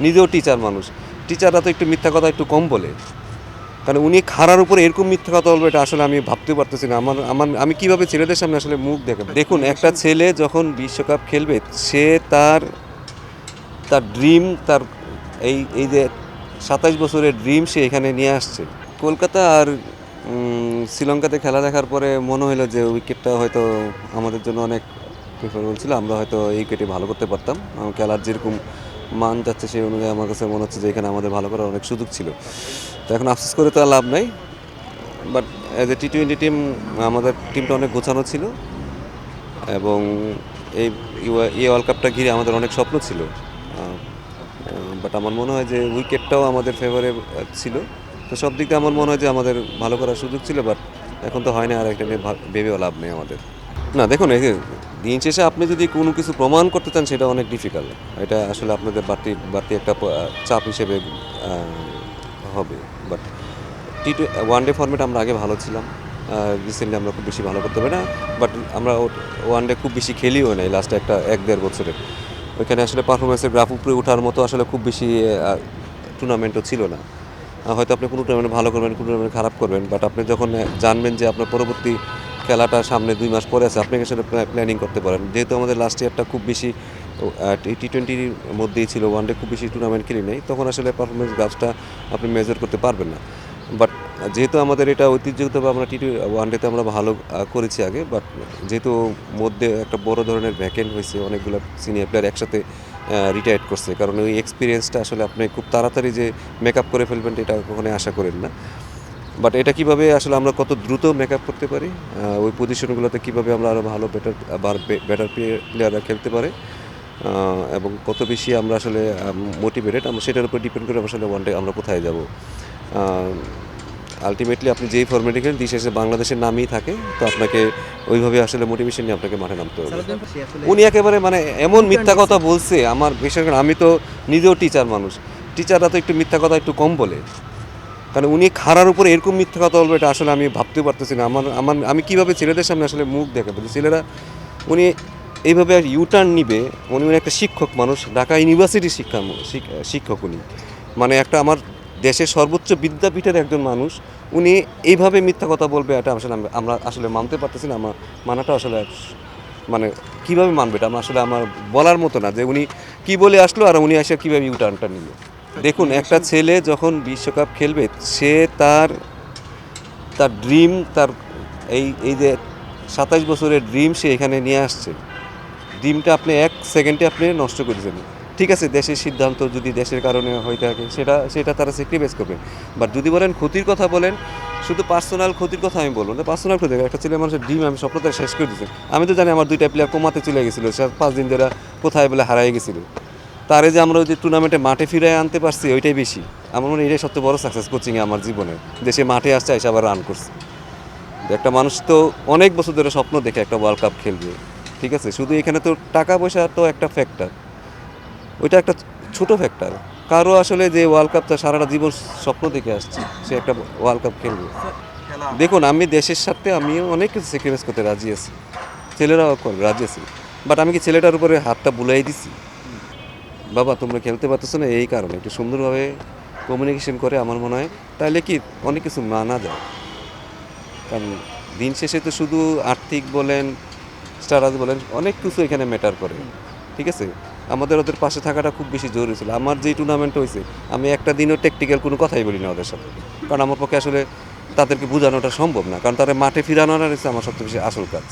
নিজেও টিচার মানুষ। টিচাররা তো একটু মিথ্যা কথা একটু কম বলে। কারণ উনি খাড়ার উপরে এরকম মিথ্যা কথা বলবে, এটা আসলে আমি ভাবতেও পারতেছি না। আমার আমার আমি কীভাবে ছেলেদের সামনে আসলে মুখ দেখাবো? দেখুন, একটা ছেলে যখন বিশ্বকাপ খেলবে, সে তার তার ড্রিম, তার এই এই যে ২৭ বছরের ড্রিম সে এখানে নিয়ে আসছে। কলকাতা আর শ্রীলঙ্কাতে খেলা দেখার পরে মনে হলো যে উইকেটটা হয়তো আমাদের জন্য অনেক প্রেফারেবল ছিল। আমরা হয়তো এই উইকেটে ভালো করতে পারতাম। খেলার যেরকম মান যাচ্ছে সেই অনুযায়ী আমার কাছে মনে হচ্ছে যে এখানে আমাদের ভালো করার অনেক সুযোগ ছিল। তো এখন আফসোস করে তো আর লাভ নাই। বাট অ্যাজ এ টি-20 টিম আমাদের টিমটা অনেক গোছানো ছিল এবং এই এই ওয়ার্ল্ড কাপটা ঘিরে আমাদের অনেক স্বপ্ন ছিল। বাট আমার মনে হয় যে উইকেটটাও আমাদের ফেভারে ছিল। তো সব দিক দিয়ে আমার মনে হয় যে আমাদের ভালো করার সুযোগ ছিল, বাট এখন তো হয় না, আর একটা নিয়ে ভেবেও লাভ নেই আমাদের। না দেখুন, এই যে দিন শেষে আপনি যদি কোনো কিছু প্রমাণ করতে চান সেটা অনেক ডিফিকাল্ট। এটা আসলে আপনাদের বাড়তি বাড়তি একটা চাপ হিসেবে হবে। বাট ওয়ান ডে ফরম্যাট আমরা আগে ভালো ছিলাম। রিসেন্টলি আমরা খুব বেশি ভালো করতে পারি না। বাট আমরা ওয়ান ডে খুব বেশি খেলিও নাই লাস্টে এক দেড় বছরে। ওইখানে আসলে পারফরমেন্সের গ্রাফ উপরে ওঠার মতো আসলে খুব বেশি টুর্নামেন্টও ছিল না। হয়তো আপনি কোনো টুর্নামেন্ট ভালো করবেন, কোনো টুর্নামেন্ট খারাপ করবেন, বাট আপনি যখন জানবেন যে আপনার পরবর্তী খেলাটা সামনে 2 মাস পরে আছে, আপনি আসলে প্ল্যানিং করতে পারেন। যেহেতু আমাদের লাস্ট ইয়ারটা খুব বেশি টি-20-র মধ্যেই ছিল, ওয়ান ডে খুব বেশি টুর্নামেন্ট খেলি নাই, তখন আসলে পারফরমেন্স গ্রাফটা আপনি মেজার করতে পারবেন না। বাট যেহেতু আমাদের এটা ঐতিহ্যগতভাবে আমরা ওয়ান ডেতে আমরা ভালো করেছি আগে, বাট যেহেতু মধ্যে একটা বড় ধরনের ভ্যাকেন্ট হয়েছে, অনেকগুলো সিনিয়র প্লেয়ার একসাথে রিটায়ার্ড করছে, কারণ ওই এক্সপিরিয়েন্সটা আসলে আপনি খুব তাড়াতাড়ি যে মেকআপ করে ফেলবেন এটা কখনোই আশা করেন না। বাট এটা কীভাবে আসলে আমরা কত দ্রুত মেকআপ করতে পারি, ওই পজিশনগুলোতে কীভাবে আমরা আরও ভালো বেটার প্লেয়াররা খেলতে পারে এবং কত বেশি আমরা আসলে মোটিভেটেড, আমরা সেটার উপর ডিপেন্ড করে আসলে ওয়ান ডে আমরা কোথায় যাব। আলটিমেটলি আপনি যেই ফরম্যাটে খেলেন, দিন শেষে বাংলাদেশের নামই থাকে, তো আপনাকে ওইভাবে আসলে মোটিভেশন নিয়ে আপনাকে মাঠে নামতে হবে। উনি একেবারে মানে এমন মিথ্যা কথা বলছে, আমার বিশেষ করে আমি তো নিজেও টিচার মানুষ। টিচাররা তো একটু মিথ্যা কথা একটু কম বলে। কারণ উনি খাড়ার উপরে এরকম মিথ্যা কথা বলবে, এটা আসলে আমি ভাবতেও পারতেছি না। আমি কীভাবে ছেলেদের সামনে আসলে মুখ দেখাবো যে ছেলেরা, উনি এইভাবে ইউটার্ন নিবে। উনি একটা শিক্ষক মানুষ, ঢাকা ইউনিভার্সিটির শিক্ষক উনি, মানে একটা আমার দেশের সর্বোচ্চ বিদ্যাপীঠের একজন মানুষ, উনি এইভাবে মিথ্যা কথা বলবে, এটা আসলে আমরা আসলে মানতে পারতেছি না। আমার মানাটা আসলে মানে কীভাবে মানবে এটা আমার বলার মতো না, যে উনি কী বলে আসলো আর উনি এসে কীভাবে ইউটার্নটা নিল। দেখুন, একটা ছেলে যখন বিশ্বকাপ খেলবে, সে তার তার ড্রিম, তার এই যে ২৭ বছরের ড্রিম সে এখানে নিয়ে আসছে। ড্রিমটা আপনি 1 সেকেন্ডে আপনি নষ্ট করে দিলেন। ঠিক আছে, দেশের সিদ্ধান্ত যদি দেশের কারণে হয়ে থাকে, সেটা তারা স্যাক্রিফাইস করবে। বাট যদি বলেন ক্ষতির কথা বলেন, শুধু পার্সোনাল ক্ষতির কথা আমি বলবো না। পার্সোনাল ক্ষতি, একটা ছেলে মানুষের ড্রিম আমি স্বপ্নটা শেষ করে দিচ্ছি। আমি তো জানি আমার 2টা প্লেয়ার কোমাতে চলে গেছিলো, সে 5 দিন ধরে কোথায় বলে হারাই গেছিলো। তারে যে আমরা ওই যে টুর্নামেন্টে মাঠে ফিরায় আনতে পারছি, ওইটাই বেশি। আমার মনে হয় এটাই সবচেয়ে বড় সাকসেস কোচিংয়ে আমার জীবনে, যে সে মাঠে আসছে, এসে আবার রান করছে। একটা মানুষ তো অনেক বছর ধরে স্বপ্ন দেখে একটা ওয়ার্ল্ড কাপ খেলবে। ঠিক আছে, শুধু এখানে তো টাকা পয়সা তো একটা ফ্যাক্টর, ওইটা একটা ছোট ফ্যাক্টর। কারো আসলে যে ওয়ার্ল্ড কাপটা সারাটা জীবন স্বপ্ন দেখে আসছে, সে একটা ওয়ার্ল্ড কাপ খেলবে। দেখুন, আমি দেশের স্বার্থে আমিও অনেক কিছু স্যাক্রিফাইস করতে রাজি আছি, ছেলেরাও রাজি আছে। বাট আমি কি ছেলেটার উপরে হাতটা বুলাই দিছি, বাবা তোমরা খেলতে পারতেছো না এই কারণে, একটু সুন্দরভাবে কমিউনিকেশন করে আমার মনে হয় তাহলে কি অনেক কিছু মানা যায়। কারণ দিন শেষে তো শুধু আর্থিক বলেন, স্ট্যাটাস বলেন, অনেক কিছু এখানে ম্যাটার করে। ঠিক আছে, আমাদের ওদের পাশে থাকাটা খুব বেশি জরুরি ছিল। আমার যেই টুর্নামেন্ট হয়েছে, আমি একটা দিনও টেকটিক্যাল কোনো কথাই বলি না ওদের সাথে, কারণ আমার পক্ষে আসলে তাদেরকে বোঝানোটা সম্ভব না, কারণ তারা মাঠে ফিরানোটা হচ্ছে আমার সবচেয়ে বেশি আসল কাজ।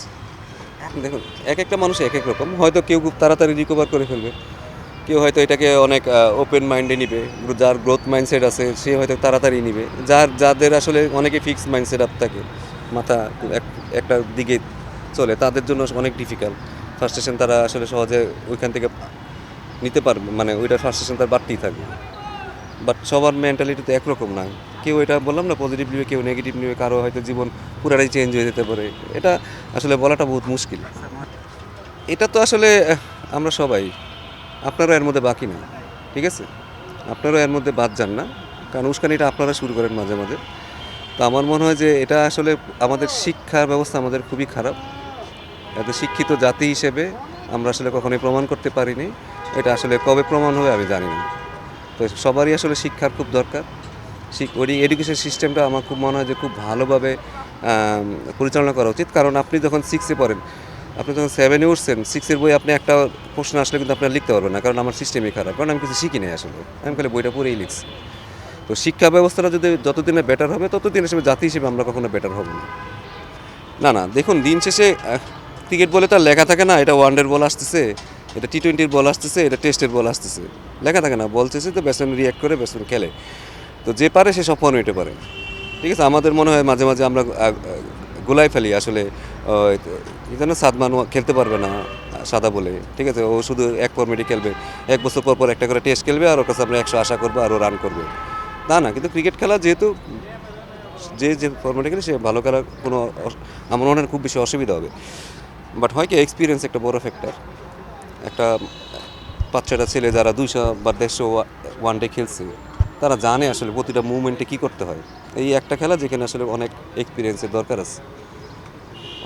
দেখুন, এক একটা মানুষ এক এক রকম, হয়তো কেউ খুব তাড়াতাড়ি রিকভার করে ফেলবে, কেউ হয়তো এটাকে অনেক ওপেন মাইন্ডে নিবে। যার গ্রোথ মাইন্ডসেট আছে সে হয়তো তাড়াতাড়ি নিবে। যাদের আসলে অনেকে ফিক্সড মাইন্ডসেট আপ থাকে, মাথা একটা দিকে চলে, তাদের জন্য অনেক ডিফিকাল্ট। ফার্স্টেশন তারা আসলে সহজে ওইখান থেকে নিতে পারবে, মানে ওইটা ফার্স্টেশন তার বাড়তেই থাকবে। বাট সবার মেন্টালিটি তো একরকম না। কেউ এটা বললাম না পজিটিভ নেবে, কেউ নেগেটিভ নেবে, কারো হয়তো জীবন পুরাটাই চেঞ্জ হয়ে যেতে পারে। এটা আসলে বলাটা বহুত মুশকিল। এটা তো আসলে আমরা সবাই, আপনারা এর মধ্যে বাকি নেই। ঠিক আছে, আপনারাও এর মধ্যে বাদ যান না, কারণ উস্কানিটা আপনারা শুরু করেন মাঝে মাঝে। তো আমার মনে হয় যে এটা আসলে আমাদের শিক্ষার ব্যবস্থা আমাদের খুবই খারাপ। এত শিক্ষিত জাতি হিসেবে আমরা আসলে কখনোই প্রমাণ করতে পারিনি। এটা আসলে কবে প্রমাণ হবে আমি জানি না। তো সবারই আসলে শিক্ষার খুব দরকার। ওই এডুকেশন সিস্টেমটা আমার খুব মনে হয় যে খুব ভালোভাবে পরিচালনা করা উচিত। কারণ আপনি যখন 6-এ পড়েন, আপনি যখন 7-এ উঠছেন, 6-এর বই আপনি একটা প্রশ্ন আসলে কিন্তু আপনারা লিখতে পারবেন না, কারণ আমার সিস্টেমই খারাপ, কারণ আমি কিছু শিখি নাই আসলে, আমি খালি বইটা পড়েই লিখছি। তো শিক্ষা ব্যবস্থাটা যদি যতদিনে বেটার হবে, ততদিন হিসেবে জাতি হিসেবে আমরা কখনো বেটার হব না। না, না, দেখুন দিন শেষে ক্রিকেট বলে তো আর লেখা থাকে না, এটা ওয়ানডের বল আসতেছে, এটা টি-20-র বল আসতেছে, এটা টেস্টের বল আসতেছে, লেখা থাকে না। বল চেয়েছে তো ব্যাটসম্যান রিয়াক্ট করে, ব্যাটসম্যান খেলে। তো যে পারে সে সব ফর্মেটে পারে, ঠিক আছে। আমাদের মনে হয় মাঝে মাঝে আমরা গোলাই ফেলি আসলে, যেন সাদমান খেলতে পারবে না সাদা বলে, ঠিক আছে, ও শুধু এক ফর্মেটে খেলবে, 1 বছর পর পর একটা করে টেস্ট খেলবে, আর ওর কাছে আমরা 100 আশা করবো আর ও রান করবে। না, না, কিন্তু ক্রিকেট খেলা যেহেতু যে ফর্মেটে খেলে সে ভালো খেলার কোনো আমার মনে হয় খুব বেশি অসুবিধা হবে। বাট হয় কি, এক্সপিরিয়েন্স একটা বড় ফ্যাক্টর। একটা 5-6টা ছেলে যারা 200 বা 150 ওয়ানডে খেলছে, তারা জানে আসলে প্রতিটা মুভমেন্টে কী করতে হয়। এই একটা খেলা যেখানে আসলে অনেক এক্সপিরিয়েন্সের দরকার আছে,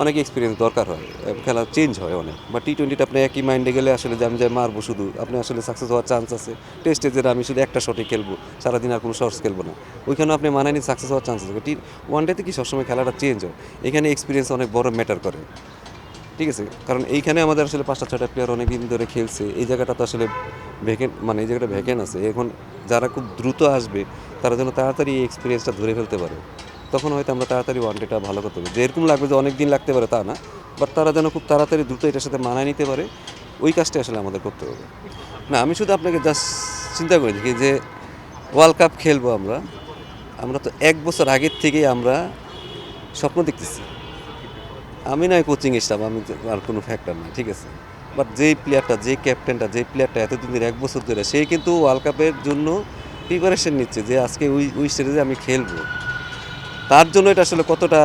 অনেক এক্সপিরিয়েন্স দরকার হয়, খেলা চেঞ্জ হয় অনেক। বা টি-20তে আপনি একই মাইন্ডে গেলে আসলে যে আমি যাই মারবো শুধু, আপনি আসলে সাকসেস হওয়ার চান্স আছে। টেস্টে যেটা আমি শুধু একটা শটে খেলবো, সারাদিন আর কোনো শর্টস খেলবো না, ওইখানেও আপনি মানায়নি সাকসেস হওয়ার চান্স আছে। ওয়ানডেতে কি সবসময় খেলাটা চেঞ্জ হয়, এখানে এক্সপিরিয়েন্স অনেক বড় ম্যাটার করে, ঠিক আছে। কারণ এইখানে আমাদের আসলে 5-6টা প্লেয়ার অনেক দিন ধরে খেলছে, এই জায়গাটা তো আসলে ভ্যাকেন্ট, মানে এই জায়গাটা ভ্যাকেন্ট আছে। এখন যারা খুব দ্রুত আসবে, তারা যেন তাড়াতাড়ি এই এক্সপিরিয়েন্সটা ধরে ফেলতে পারে, তখন হয়তো আমরা তাড়াতাড়ি ওয়ানডেটা ভালো করতে পারি। যে এরকম লাগবে যে অনেক দিন লাগতে পারে তা না, বাট তারা যেন খুব তাড়াতাড়ি দ্রুত এটার সাথে মানায় নিতে পারে, ওই কাজটা আসলে আমাদের করতে হবে। না, আমি শুধু আপনাকে জাস্ট চিন্তা করে দেখি যে ওয়ার্ল্ড কাপ খেলবো আমরা, আমরা তো 1 বছর আগের থেকেই আমরা স্বপ্ন দেখতেছি। আমি নয় কোচিং স্টাফ, আমি আর কোনো ফ্যাক্টর না, ঠিক আছে। বাট যেই প্লেয়ারটা, যে ক্যাপ্টেনটা, যে প্লেয়ারটা এতদিন ধরে 1 বছর ধরে, সেই কিন্তু ওয়ার্ল্ড কাপের জন্য প্রিপারেশন নিচ্ছে যে আজকে ওই স্টেজে আমি খেলবো। তার জন্য এটা আসলে কতটা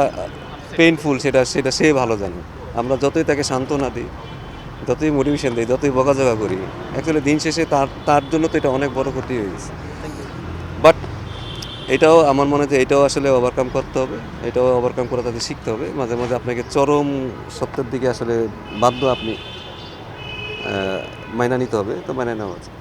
পেইনফুল সেটা সেটা সে ভালো জানে। আমরা যতই তাকে সান্ত্বনা দিই, যতই মোটিভেশন দিই, যতই বকাঝকা করি, অ্যাকচুয়ালি দিন শেষে তার জন্য তো এটা অনেক বড় ক্ষতি হয়ে গেছে। বাট এটাও আমার মনে হয় যে এটাও আসলে ওভারকাম করতে হবে, এটাও ওভারকাম করে তাদের শিখতে হবে। মাঝে মাঝে আপনাকে চরম সত্যের দিকে আসলে বাধ্য আপনি মাইনা নিতে হবে, তো মাইনা নেওয়া উচিত।